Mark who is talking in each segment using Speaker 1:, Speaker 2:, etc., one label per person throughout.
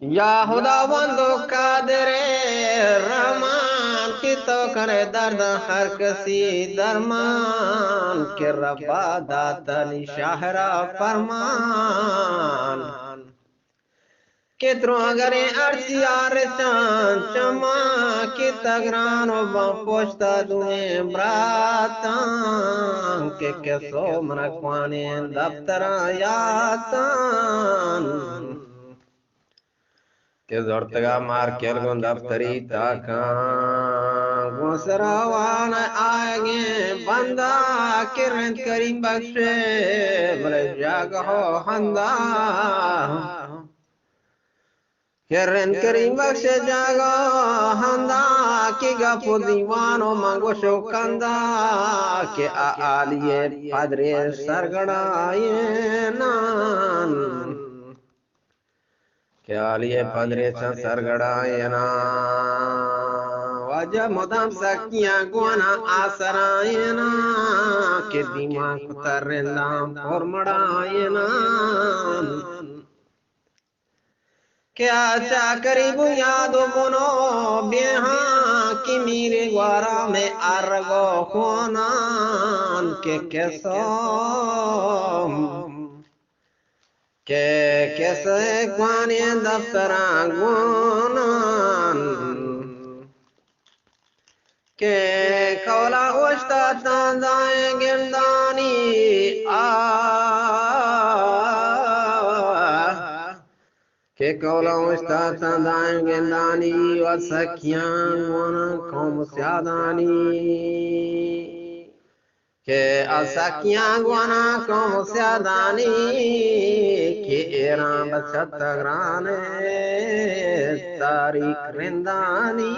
Speaker 1: या खुदावंदो कादरे रहमान की तो करे दर्द हर किसी दरमान के रब्बा दाता निशाहरा फरमान के त्रोगरे अर्शियार चांद चमा की तगरानो पोछता दुए ब्रातां के कैसो मनकवाने दफ्तरा यातान के जोरतगा मार केल गो दफ्तरी ताका गुसरावान आगे बंदा किरण करी बख्शे भले जाग हो हंदा किरण करी बख्शे जागो हंदा की गपो दीवानो मंगो शोकंदा के आलिए पदरे सरगड़ाए नान क्या लिए पदरे सरगड़ायना वजह मुदम सकिया गुना आसरायना के दिमाग तरंदा फॉर्मड़ायना क्या चाकरी बुनियादो बुनो बेहा कि मेरे द्वारा में अर्गो खोनान के कैसो के कैसे क्वाने दफ्तरा गुनान के कौला उस्ता तांदाए गिरदानी के कौला उस्ता तांदाए गिरदानी व सखियां गुना कौम स्यादानी के असकियां गुना कौम स्यादानी के एरा बचत ग्राने तारीख रिंदानी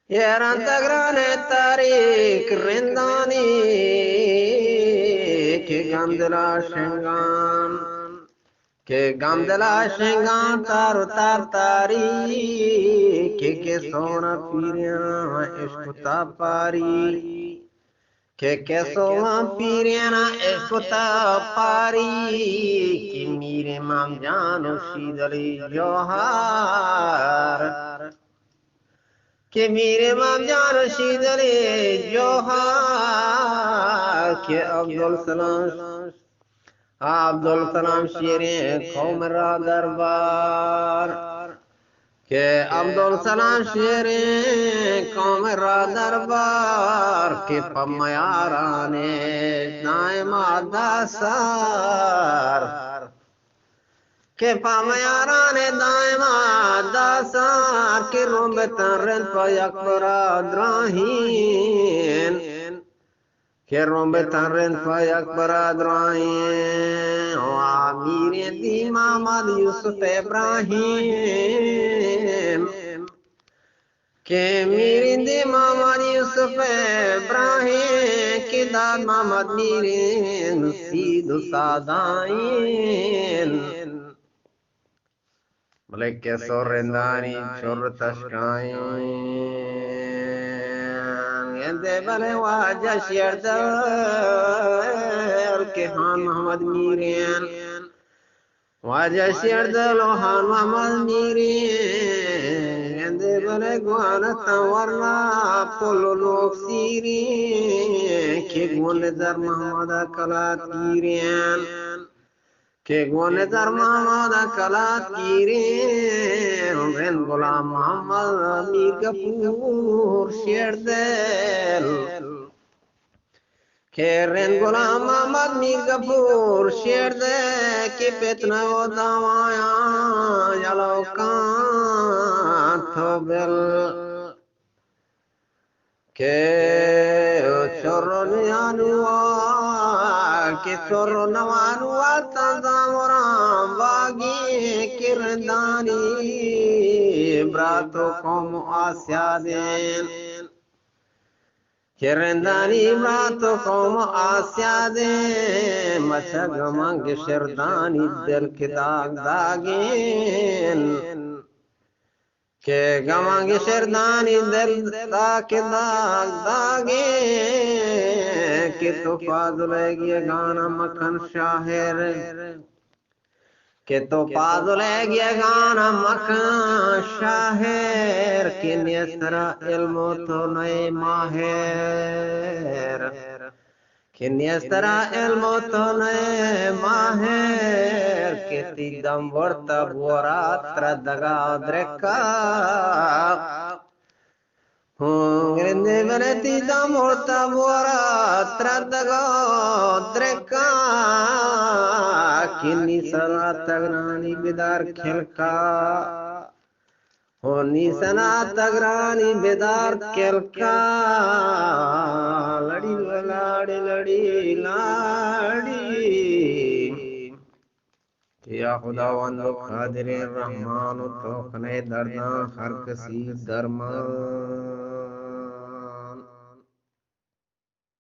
Speaker 1: एरा तगराने तारीख रिंदानी के गमदला शेंगान के गमदला शेंगान तार तार तारी के सोना पीरिया इश्क पारी के सोना पीरिया इश्क पारी कि मेरे माम जानो शीदली जोहार के मेरे माम जानो शीदली जोहार के अब्दुल सलाम शेरे कौमरा दरबार के अब्दुल सलाम शेरे कौमरा दरबार के पमयाराने नायमा दासार के पमयाराने दायमा दासार के रोम तरन पयकबरा द्राहीन के रोम तरन पयकबरा द्राहीन मीरे दी मोहम्मद यूसुफ इब्राहिम के मीरे दी मोहम्मद यूसुफ इब्राहिम के दाद मोहम्मद मीरे सीधु सादाइन भले के सोरेंदानी चोर तशकाइन दे भले वाजा शेरदल के हान मोहम्मद मीरेन वाजा शेरदल हान मोहम्मद मीरेन दे भले गुआना तवरना पोलो लोक सीरी के गुन दर मोहम्मद कलात मीरेन के गुन दर मोहम्मद कलात मीरेन रेन गुलाम मोहम्मद मीर गफूर शेरदल केरन गुलाम मोहम्मद मीर गफूर शेर दे कि पेतना वो दवाया जलो कांथ बिल के चोरो नियानुआ के चोरो नवानुआ तंदामराम बागी किरदानी ब्रातो कौम आस्या देन किरदानी ब्रातो कौम आस्या दे मचग मंग शरदानी दिल के दाग दागेन के गमंग शरदानी दिल के दाग दागे कि तो फाजुल गाना मखन शाहिर के तो पादुले गया गाना मका शाहेर के नेसरा इल्मो तो नए माहेर के नेसरा इल्मो तो नए माहेर के तीदम वर्ता बोरा त्रदगा द्रेका Grande veneti da morta buora tradago dreka kini sana tagrani bidar khelka honi sana tagrani bidar khelka ladi ladi या खुदावंद कादिर रहमान तो खने दर्दा हर किसी दरमान